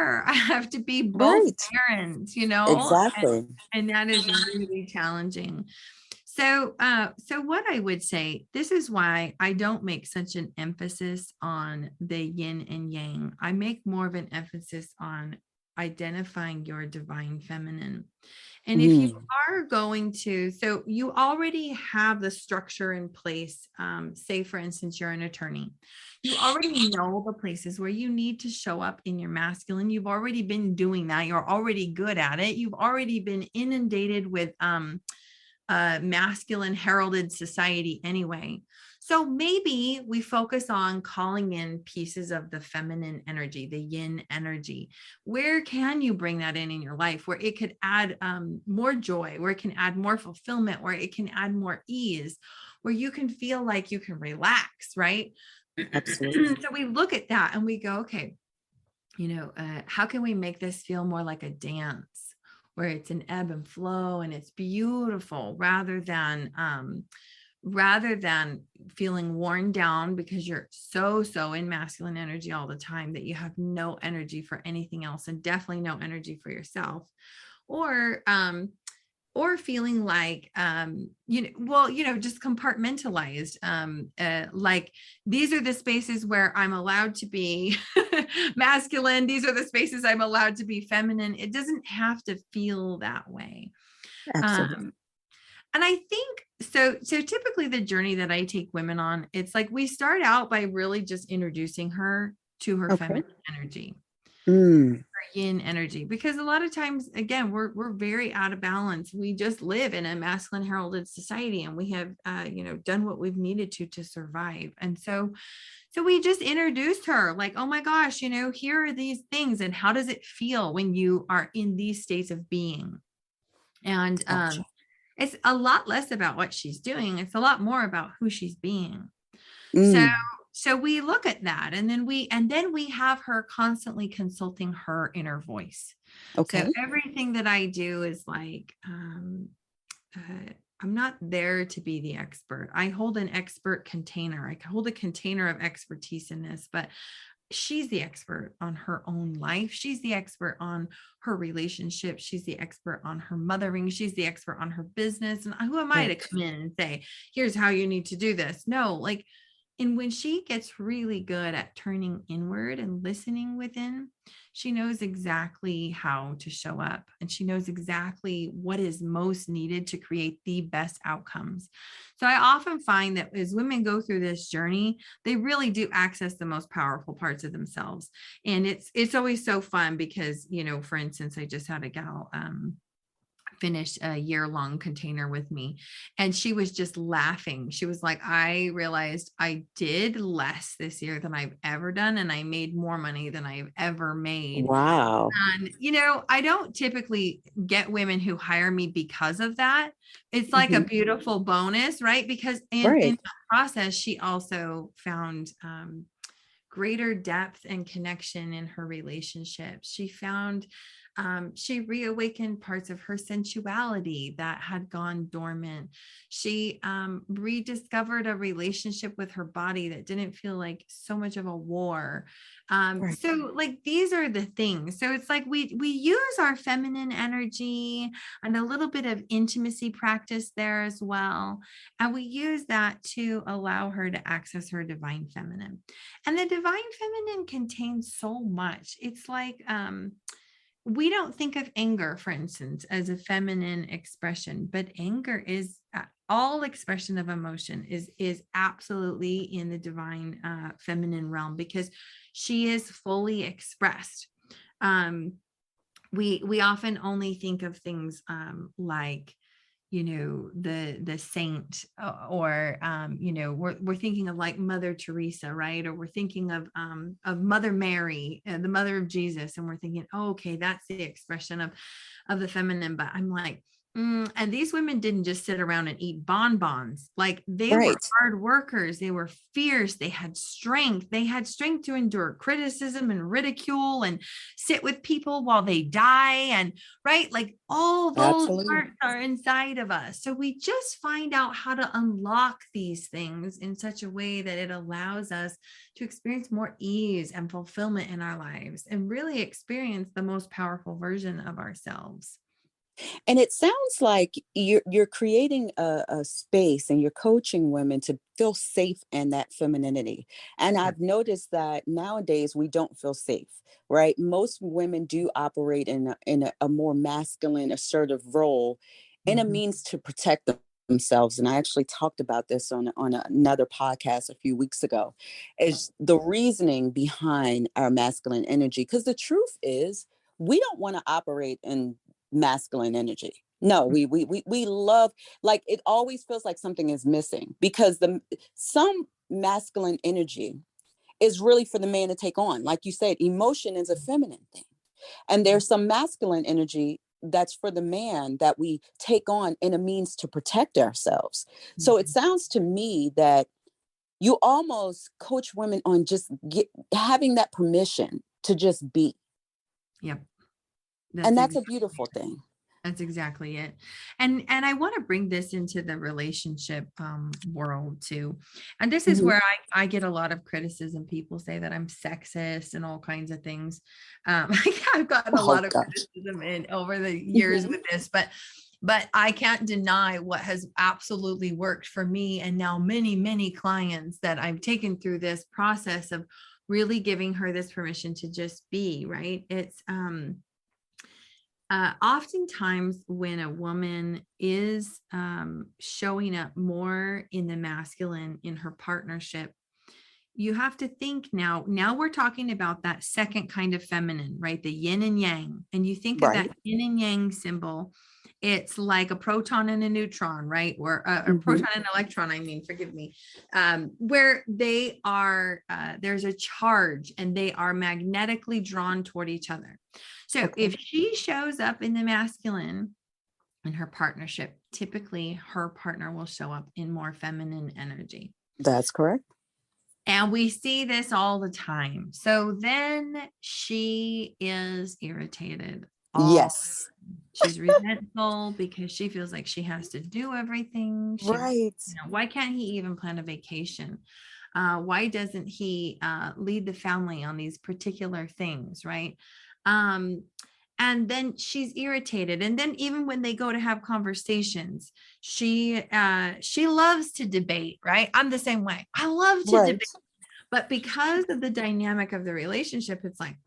care. I have to be both Right. parents, Exactly. and that is really challenging. So what I would say, this is why I don't make such an emphasis on the yin and yang. I make more of an emphasis on identifying your divine feminine. And if you Mm. are going to, so you already have the structure in place. Say, for instance, you're an attorney. You already know the places where you need to show up in your masculine. You've already been doing that. You're already good at it. You've already been inundated with masculine heralded society anyway. So maybe we focus on calling in pieces of the feminine energy, the yin energy. Where can you bring that in your life where it could add more joy, where it can add more fulfillment, where it can add more ease, where you can feel like you can relax, right? Absolutely. So we look at that and we go, okay, how can we make this feel more like a dance where it's an ebb and flow and it's beautiful rather than feeling worn down because you're so in masculine energy all the time that you have no energy for anything else and definitely no energy for yourself, or feeling like just compartmentalized, like these are the spaces where I'm allowed to be masculine, these are the spaces I'm allowed to be feminine. It doesn't have to feel that way. Absolutely. um and I think so typically the journey that I take women on, it's like we start out by really just introducing her to her Okay. feminine energy, Mm. yin energy, because a lot of times again we're very out of balance. We just live in a masculine heralded society and we have done what we've needed to survive. And so we just introduced her like, oh my gosh, here are these things and how does it feel when you are in these states of being. And Gotcha. it's a lot less about what she's doing, it's a lot more about who she's being. So Mm. so we look at that, and then we have her constantly consulting her inner voice. So Okay. everything that I do is like, I'm not there to be the expert. I hold an expert container. I hold a container of expertise in this, but she's the expert on her own life. She's the expert on her relationship. She's the expert on her mothering. She's the expert on her business. And who am I to Right. come in and say, here's how you need to do this? No, like, and when she gets really good at turning inward and listening within, she knows exactly how to show up and she knows exactly what is most needed to create the best outcomes. So I often find that as women go through this journey, they really do access the most powerful parts of themselves. And it's always so fun because, for instance, I just had a gal finished a year-long container with me, and she was just laughing. She was like, I realized I did less this year than I've ever done, and I made more money than I've ever made. Wow. And I don't typically get women who hire me because of that. It's like a Hmm. beautiful bonus, right? Because in Right. the process she also found greater depth and connection in her relationships. She found, she reawakened parts of her sensuality that had gone dormant. She rediscovered a relationship with her body that didn't feel like so much of a war. Right. So like these are the things. So it's like we use our feminine energy and a little bit of intimacy practice there as well. And we use that to allow her to access her divine feminine. And the divine feminine contains so much. It's like, we don't think of anger, for instance, as a feminine expression, but anger is all expression of emotion is absolutely in the divine feminine realm because she is fully expressed. Um, we often only think of things like the saint, or we're thinking of like Mother Teresa, right? Or we're thinking of Mother Mary, the mother of Jesus, and we're thinking, oh, okay, that's the expression of the feminine. But I'm like, And these women didn't just sit around and eat bonbons. Like they were Right. hard workers. They were fierce. They had strength. They had strength to endure criticism and ridicule and sit with people while they die. And right, like all those Absolutely. parts are inside of us. So we just find out how to unlock these things in such a way that it allows us to experience more ease and fulfillment in our lives and really experience the most powerful version of ourselves. And it sounds like you're creating a space and you're coaching women to feel safe in that femininity. And Yeah. I've noticed that nowadays we don't feel safe, right? Most women do operate in a more masculine, assertive role in a Mhm. means to protect themselves. And I actually talked about this on another podcast a few weeks ago, is the reasoning behind our masculine energy. Because the truth is, we don't want to operate in masculine energy. No, we love, like, it always feels like something is missing because the some masculine energy is really for the man to take on. Like you said, emotion is a feminine thing. And Yeah. there's some masculine energy that's for the man that we take on in a means to protect ourselves. So it Mhm. sounds to me that you almost coach women on having that permission to just be. Yep. That's And that's a exactly beautiful thing. that's exactly it. And I want to bring this into the relationship world too. And this is Mhm. where I get a lot of criticism. People say that I'm sexist and all kinds of things. I've gotten a Oh lot of gosh. criticism in over the years Mhm. with this, but I can't deny what has absolutely worked for me and now many clients that I've taken through this process of really giving her this permission to just be, right? It's oftentimes when a woman is showing up more in the masculine in her partnership, you have to think now we're talking about that second kind of feminine, right? The yin and yang. And you think of that Right. yin and yang symbol, it's like a proton and a neutron, right? Or a Mhm. proton and electron, I mean, forgive me, where they are, there's a charge and they are magnetically drawn toward each other. So Okay. if she shows up in the masculine in her partnership, typically her partner will show up in more feminine energy. That's correct. And we see this all the time. So then she is irritated all Yes. she's resentful because she feels like she has to do everything. Right. Why can't he even plan a vacation? Why doesn't he lead the family on these particular things, right? Um, and then she's irritated. And then even when they go to have conversations, she loves to debate, right? I'm the same way. I love to debate, Right. but because of the dynamic of the relationship, it's like,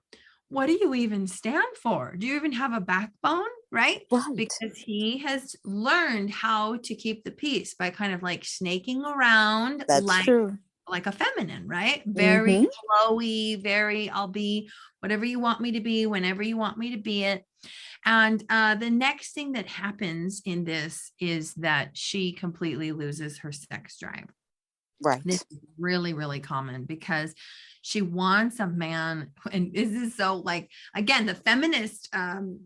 what do you even stand for? Do you even have a backbone? Right? Right. Because he has learned how to keep the peace by kind of like snaking around That's true. like a feminine, right? Very Mhm. flowy, very, I'll be whatever you want me to be, whenever you want me to be it. And the next thing that happens in this is that she completely loses her sex drive. This Right. is really common because she wants a man, and this is so like, again, the feminist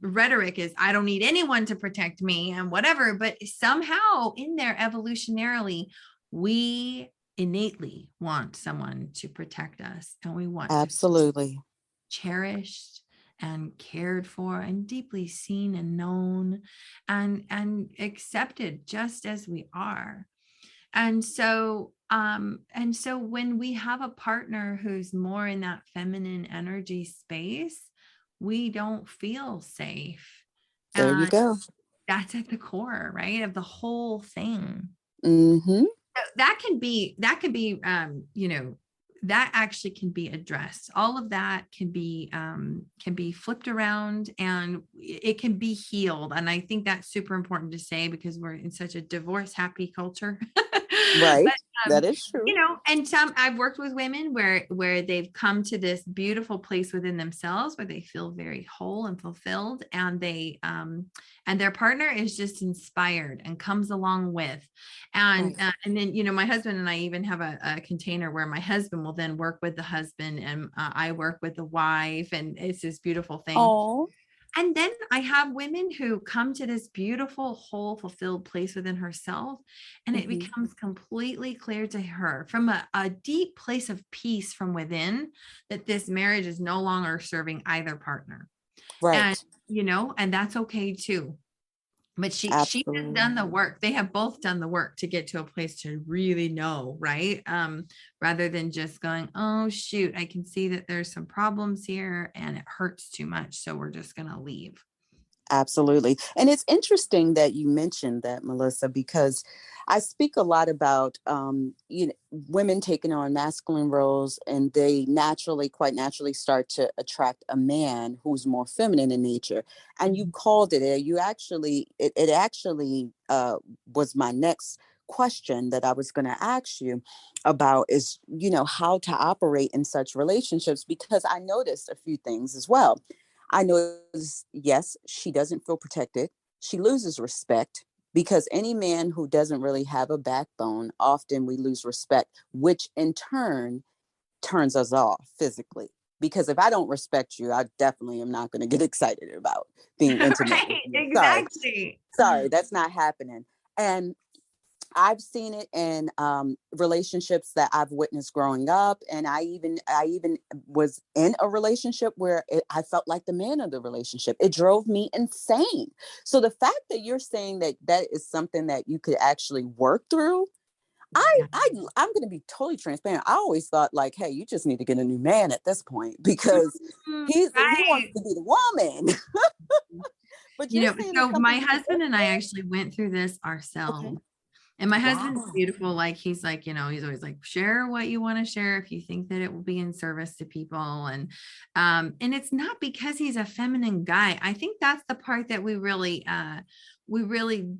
rhetoric is I don't need anyone to protect me and whatever, but somehow in there evolutionarily, we innately want someone to protect us and we want to feel Absolutely. cherished and cared for and deeply seen and known and accepted just as we are. And so when we have a partner who's more in that feminine energy space, we don't feel safe. There you And go. that's at the core, right, of the whole thing. Mhm. So that can be that actually can be addressed. All of that can be flipped around and it can be healed. And I think that's super important to say because we're in such a divorce happy culture. Right. But That is true. and some I've worked with women where they've come to this beautiful place within themselves where they feel very whole and fulfilled, and their partner is just inspired and comes along with. Right. And then my husband and I even have a container where my husband will then work with the husband and I work with the wife, and it's this beautiful thing. Oh. And then I have women who come to this beautiful, whole, fulfilled place within herself, and it Mhm. becomes completely clear to her from a deep place of peace from within that this marriage is no longer serving either partner. And, Right. and that's okay too. But she has Absolutely. done the work. They have both done the work to get to a place to really know, right? Rather than just going, oh shoot, I can see that there's some problems here and it hurts too much, so we're just gonna leave. Absolutely. And it's interesting that you mentioned that, Melissa, because I speak a lot about women taking on masculine roles, and they quite naturally start to attract a man who's more feminine in nature. And you Mhm. called it. It actually was my next question that I was going to ask you about is, how to operate in such relationships, because I noticed a few things as well. I notice, yes, she doesn't feel protected. She loses respect, because any man who doesn't really have a backbone, often we lose respect, which in turn turns us off physically. Because if I don't respect you, I definitely am not going to get excited about being intimate with Right, you. Sorry. exactly. Sorry, that's not happening. And I've seen it in relationships that I've witnessed growing up, and I even was in a relationship where I felt like the man of the relationship. It drove me insane. So the fact that you're saying that that is something that you could actually work through, I, Yeah. I I'm going to be totally transparent. I always thought like, hey, you just need to get a new man at this point, because Mhm, he wants right. to be the woman. But you're saying it's So something my you can work husband and I through. actually went through this Okay. ourselves. And my husband's Wow. beautiful. Like he's like, he's always like, share what you want to share if you think that it will be in service to people. And it's not because he's a feminine guy. I think that's the part that we really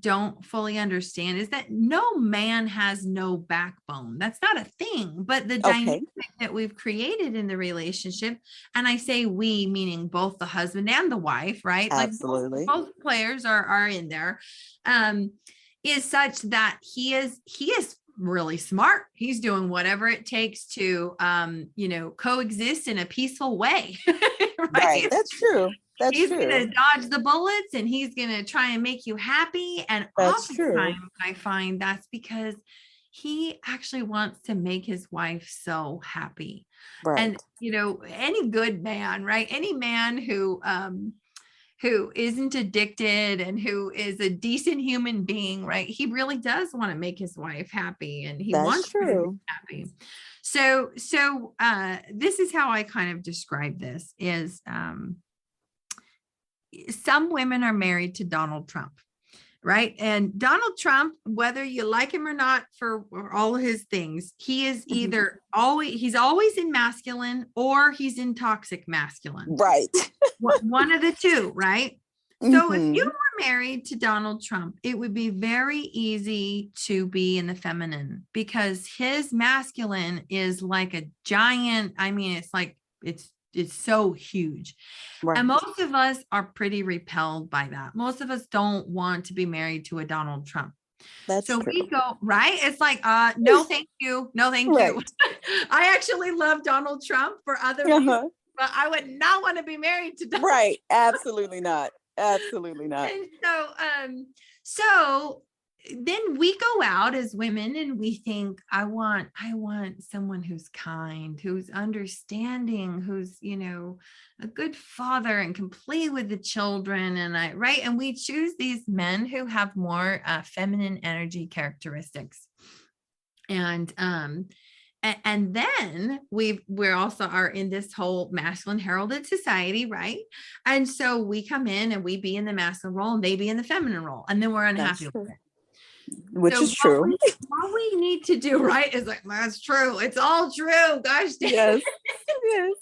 don't fully understand is that no man has no backbone. That's not a thing, but the dynamic Okay. that we've created in the relationship, and I say we, meaning both the husband and the wife, right? Like both, Absolutely. both players are in there. Um, is such that he is really smart. He's doing whatever it takes to coexist in a peaceful way. Right. Right? That's true. That's He's going to true. dodge the bullets and he's going to try and make you happy, and That's true. oftentimes I find that's because he actually wants to make his wife so happy. Right. And any good man, right? Any man who isn't addicted and who is a decent human being, right? He really does want to make his wife happy and he That's wants her to be true. happy. So this is how I kind of describe this is some women are married to Donald Trump, right? And Donald Trump, whether you like him or not for all of his things, he is Mhm. he's always in masculine or he's in toxic masculine. Right. One of the two, right? So if you Hmm. were married to Donald Trump, it would be very easy to be in the feminine because his masculine is like a giant. I mean, it's like it's so huge. And Right. most of us are pretty repelled by that. Most of us don't want to be married to a Donald Trump. That's So we true. go, right? It's like, no, thank you. No, thank you. Right. I actually love Donald Trump for other reasons, Uh-huh. but I would not want to be married to Donald. Right. Absolutely not. Absolutely not. And so then we go out as women and we think, I want someone who's kind, who's understanding, who's, a good father and can play with the children. Right. And we choose these men who have more feminine energy characteristics. And then we're also are in this whole masculine heralded society, right? And so we come in and we be in the masculine role and they be in the feminine role, and then we're That's unhappy with true. it. Which So is true. what we need to do, right, is like, that's true, it's all true, gosh dang it. Yes. Yes.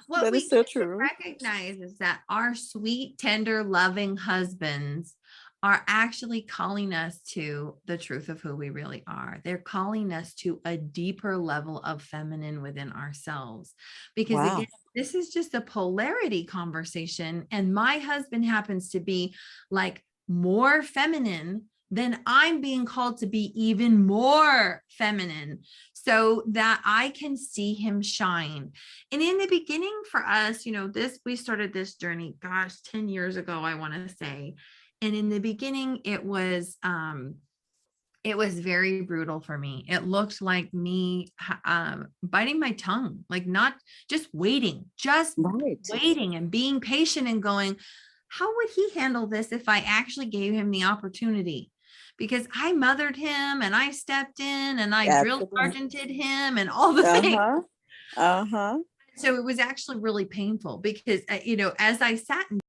What That we is so need to true. recognize is that our sweet, tender, loving husbands are actually calling us to the truth of who we really are. They're calling us to a deeper level of feminine within ourselves. Because again, Wow. this is just a polarity conversation. And my husband happens to be like more feminine, then I'm being called to be even more feminine. so that I can see him shine. And in the beginning for us, we started this journey, gosh, 10 years ago, I want to say. And in the beginning, it was very brutal for me. It looked like me biting my tongue, like not just Right. waiting and being patient and going, how would he handle this if I actually gave him the opportunity? Because I mothered him and I stepped in and I drill Absolutely. sergeanted him and all the things. Uh-huh. Uh-huh. So it was actually really painful because, as I sat and